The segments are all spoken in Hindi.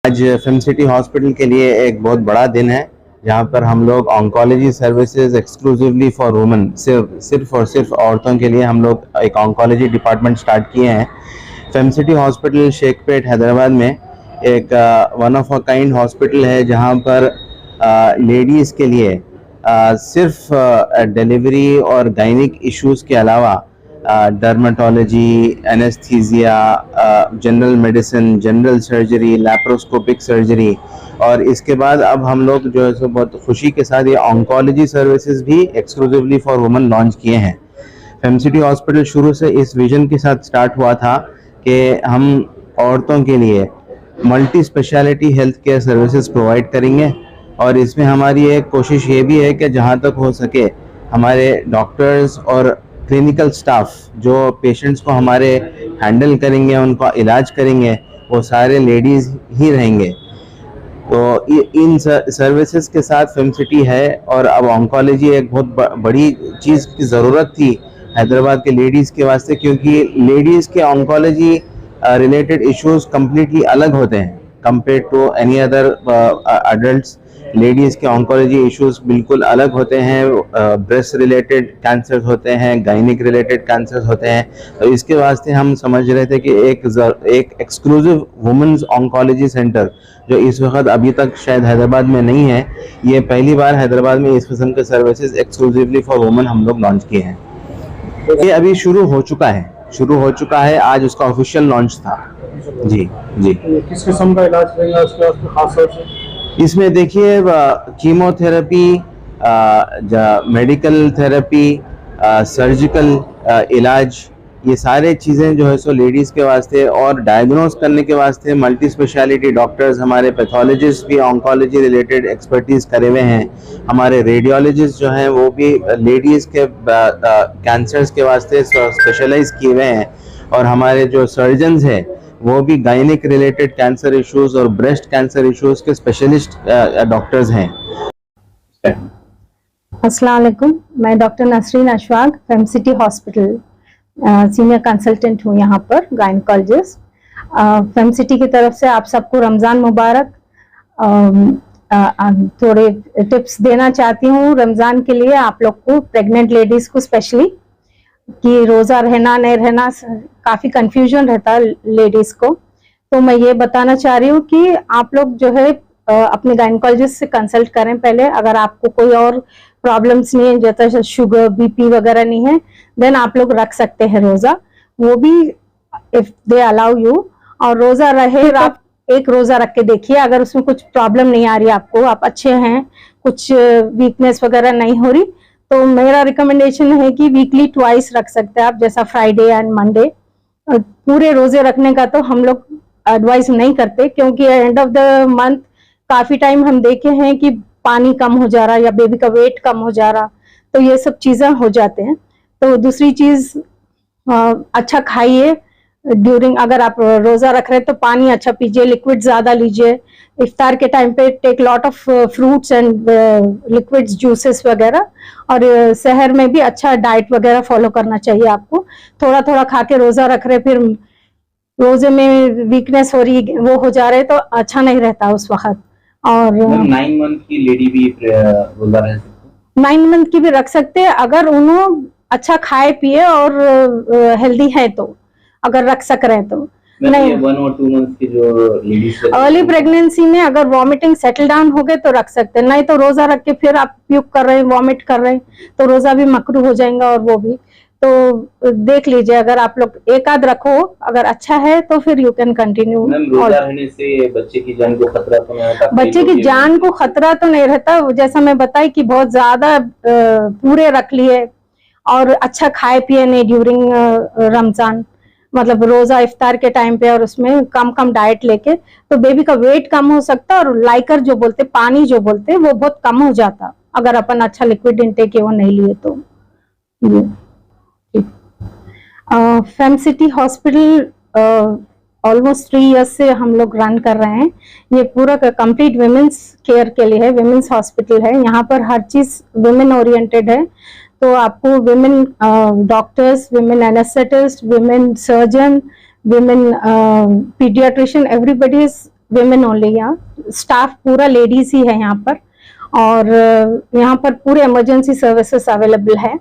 आज फिल्म सिटी हॉस्पिटल के लिए एक बहुत बड़ा दिन है जहां पर हम लोग oncology services exclusively for women सिर्फ और सिर्फ औरतों के लिए हम लोग एक ऑन्कोलॉजी डिपार्टमेंट स्टार्ट किए हैं। Film city hospital Shaikpet Hyderabad में एक one of a kind hospital है जहां पर लेडीज़ के लिए सिर्फ डिलीवरी और गायनिक इश्यूज़ के अलावा dermatology, anaesthesia, general medicine, general surgery, laparoscopic surgery और इसके बाद अब हम लोग जो है सो बहुत खुशी के साथ ये ऑन्कोलॉजी सर्विसेज भी एक्सक्लूसिवली फॉर वुमेन लॉन्च किए हैं। फिल्म सिटी हॉस्पिटल शुरू से इस विजन के साथ स्टार्ट हुआ था कि हम औरतों के लिए multi speciality health care services provide करेंगे और इसमें हमारी एक कोशिश ये भी है कि जहाँ तक हो सके हमारे डॉक्टर्स और क्लिनिकल स्टाफ जो पेशेंट्स को हमारे हैंडल करेंगे, उनका इलाज करेंगे, वो सारे लेडीज़ ही रहेंगे। तो इन सर्विसेज के साथ फिल्म सिटी है और अब ऑन्कोलॉजी एक बहुत बड़ी चीज़ की ज़रूरत थी हैदराबाद के लेडीज़ के वास्ते, क्योंकि लेडीज़ के ऑन्कोलॉजी रिलेटेड इश्यूज कम्प्लीटली अलग होते हैं compare to any other adults. Ladies के ऑन्कोलॉजी इश्यूज बिल्कुल अलग होते हैं, ब्रेस्ट रिलेटेड कैंसर होते हैं, गायनिक रिलेटेड कैंसर होते हैं। तो इसके वास्ते हम समझ रहे थे कि एक एक्सक्लूसिव वुमेन्स ऑन्कोलॉजी सेंटर जो इस वक्त अभी तक शायद हैदराबाद में नहीं है, ये पहली बार हैदराबाद में इस किस्म के सर्विसेज एक्सक्लूसिवली फॉर वुमेन हम लोग लॉन्च किए हैं। ये अभी शुरू हो चुका है, आज उसका ऑफिशियल लॉन्च था। जी जी। किस किस्म का इलाज रहेगा उसके वास्ते खास तौर से? इसमें देखिए कीमोथेरेपी, मेडिकल थेरेपी, सर्जिकल इलाज, ये सारे चीज़ें जो है सो लेडीज़ के वास्ते और डायग्नोस करने के वास्ते मल्टी स्पेशलिटी डॉक्टर्स, हमारे पैथोलॉजिस्ट भी ऑन्कोलॉजी रिलेटेड एक्सपर्टीज़ करे हुए हैं। हमारे रेडियोलॉजिस्ट जो हैं वो भी लेडीज़ के कैंसर्स के वास्ते स्पेशलाइज किए हुए हैं और हमारे जो सर्जन्स हैं वो भी गायनिक रिलेटेड कैंसर इश्यूज और ब्रेस्ट कैंसर इश्यूज के स्पेशलिस्ट डॉक्टर्स हैं। अस्सलाम वालेकुम, मैं doctor Nasreen Ashfaq, film city hospital senior consultant हूँ यहाँ पर, गायनकोलॉजिस्ट। फिल्म सिटी की तरफ से आप सबको रमज़ान मुबारक। थोड़े टिप्स देना चाहती हूँ रमज़ान के लिए आप लोग को, प्रेग्नेंट लेडीज़ को स्पेशली, कि रोज़ा रहना नहीं रहना काफ़ी कंफ्यूजन रहता है लेडीज़ को। तो मैं ये बताना चाह रही हूँ कि आप लोग जो है अपने गायनकोलॉजिस्ट से कंसल्ट करें पहले। अगर आपको कोई और प्रॉब्लम्स नहीं है, जैसे शुगर बीपी वगैरह नहीं है, देन आप लोग रख सकते हैं रोज़ा, वो भी इफ दे अलाउ यू। और रोज़ा रहे तो आप एक रोज़ा रख के देखिए, अगर उसमें कुछ प्रॉब्लम नहीं आ रही आपको, आप अच्छे हैं, कुछ वीकनेस वगैरह नहीं हो रही, तो मेरा रिकमेंडेशन है कि वीकली ट्वाइस रख सकते हैं आप, जैसा फ्राइडे एंड मंडे। पूरे रोजे रखने का तो हम लोग एडवाइस नहीं करते, क्योंकि एंड ऑफ द मंथ काफी टाइम हम देखे हैं कि पानी कम हो जा रहा या बेबी का वेट कम हो जा रहा, तो ये सब चीजें हो जाते हैं। तो दूसरी चीज, अच्छा खाइए ड्यूरिंग, अगर आप रोजा रख रहे हैं तो पानी अच्छा पीजिए, लिक्विड ज्यादा लीजिए। इफ्तार के टाइम पे take lot of fruits and liquids, juices वगैरह। और शहर में भी अच्छा डाइट वगैरह फॉलो करना चाहिए आपको। थोड़ा थोड़ा खा के रोजा रख रहे, फिर रोजे में वीकनेस हो रही, वो हो जा रहे, तो अच्छा नहीं रहता उस वक्त। और 9 मंथ की लेडी भी रोजा रह सकती है? 9 मंथ की भी रख सकते हैं, अगर उन्होंने अच्छा खाए पिए और हेल्दी है तो, अगर रख सक रहे हैं तो। नहीं, 1 और 2 मंथ की जो लेडीज अर्ली प्रेगनेंसी में अगर वॉमिटिंग सेटल डाउन हो गए तो रख सकते हैं, नहीं तो रोजा रख के फिर आप प्यूक कर रहे हैं, वॉमिट कर रहे हैं, तो रोजा भी मकरूह हो जाएगा। और वो भी तो देख लीजिए, अगर आप लोग एक आध रखो, अगर अच्छा है तो फिर यू कैन कंटिन्यू। रोजा रहने से बच्चे की जान को खतरा तो नहीं रहता? बच्चे की जान को खतरा तो नहीं रहता, जैसा मैं बताई कि बहुत ज्यादा पूरे रख लिए और अच्छा खाए पिए नहीं ड्यूरिंग रमजान, मतलब रोजा इफ्तार के टाइम पे, और उसमें कम कम डाइट लेके, तो बेबी का वेट कम हो सकता है और लाइकर जो बोलते, पानी जो बोलते, वो बहुत कम हो जाता अगर अपन अच्छा लिक्विड इनटेक वो नहीं लिए तो। Film city hospital almost 3 years से हम लोग रन कर रहे हैं। ये पूरा कंप्लीट विमेंस केयर के लिए है, विमेंस हॉस्पिटल है। यहाँ पर हर चीज विमेन ओरिएंटेड है, तो आपको women doctors, women anaesthetist, women surgeon, women pediatrician, everybody is women only यहाँ, स्टाफ पूरा लेडीज ही है यहाँ पर, और यहाँ पर पूरे इमरजेंसी सर्विसेज अवेलेबल है।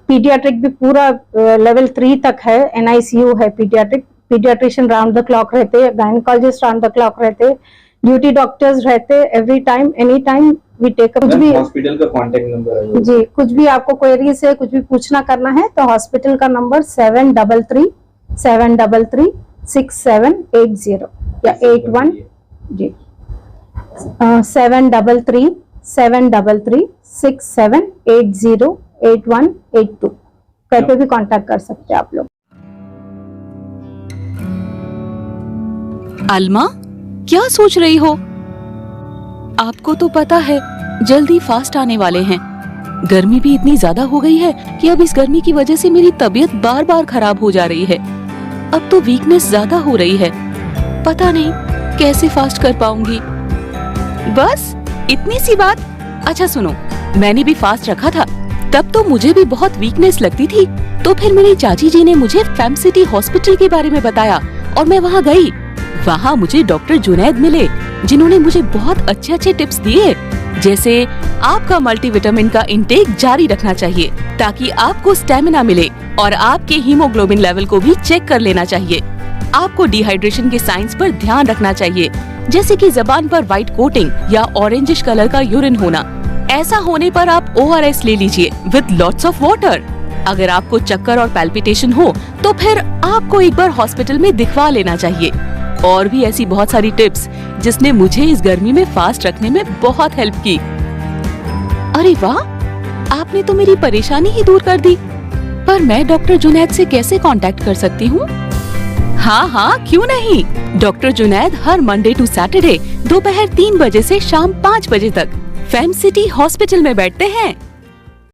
पीडियाट्रिक भी पूरा लेवल 3 तक है, NICU है पीडियाट्रिशियन राउंड द क्लॉक रहते हैं, गायनेकोलॉजिस्ट राउंड द क्लॉक रहते हैं, ड्यूटी डॉक्टर्स रहते हैं, every time any time we take. कुछ भी हॉस्पिटल का कांटेक्ट नंबर है जी, कुछ भी आपको क्वेरीज है, कुछ भी पूछना करना है तो हॉस्पिटल का नंबर 733-733-6780 या 81 जी 733-733-6780 कहीं पे भी कांटेक्ट कर सकते हैं आप लोग। अलमा, क्या सोच रही हो? आपको तो पता है जल्दी फास्ट आने वाले हैं। गर्मी भी इतनी ज्यादा हो गई है कि अब इस गर्मी की वजह से मेरी तबीयत बार बार खराब हो जा रही है। अब तो वीकनेस ज्यादा हो रही है, पता नहीं कैसे फास्ट कर पाऊंगी। बस इतनी सी बात। अच्छा सुनो, मैंने भी फास्ट रखा था, तब तो मुझे भी बहुत वीकनेस लगती थी। तो फिर मेरी चाची जी ने मुझे फैमसिटी हॉस्पिटल के बारे में बताया और मैं वहाँ गई। वहाँ मुझे डॉक्टर जुनैद मिले, जिन्होंने मुझे बहुत अच्छे टिप्स दिए, जैसे आपका मल्टीविटामिन का इंटेक जारी रखना चाहिए ताकि आपको स्टेमिना मिले, और आपके हीमोग्लोबिन लेवल को भी चेक कर लेना चाहिए। आपको डिहाइड्रेशन के साइंस पर ध्यान रखना चाहिए, जैसे कि जबान पर व्हाइट कोटिंग या ऑरेंजिश कलर का यूरिन होना। ऐसा होने पर आप ORS ले लीजिए विद लॉट्स ऑफ वाटर। अगर आपको चक्कर और पैल्पिटेशन हो तो फिर आपको एक बार हॉस्पिटल में दिखवा लेना चाहिए। और भी ऐसी बहुत सारी टिप्स जिसने मुझे इस गर्मी में फास्ट रखने में बहुत हेल्प की। अरे वाह, आपने तो मेरी परेशानी ही दूर कर दी। पर मैं डॉक्टर जुनैद से कैसे कांटेक्ट कर सकती हूँ? हाँ, क्यों नहीं। डॉक्टर जुनैद हर मंडे टू सैटरडे दोपहर 3 बजे से शाम 5 बजे तक फैमसिटी हॉस्पिटल में बैठते हैं।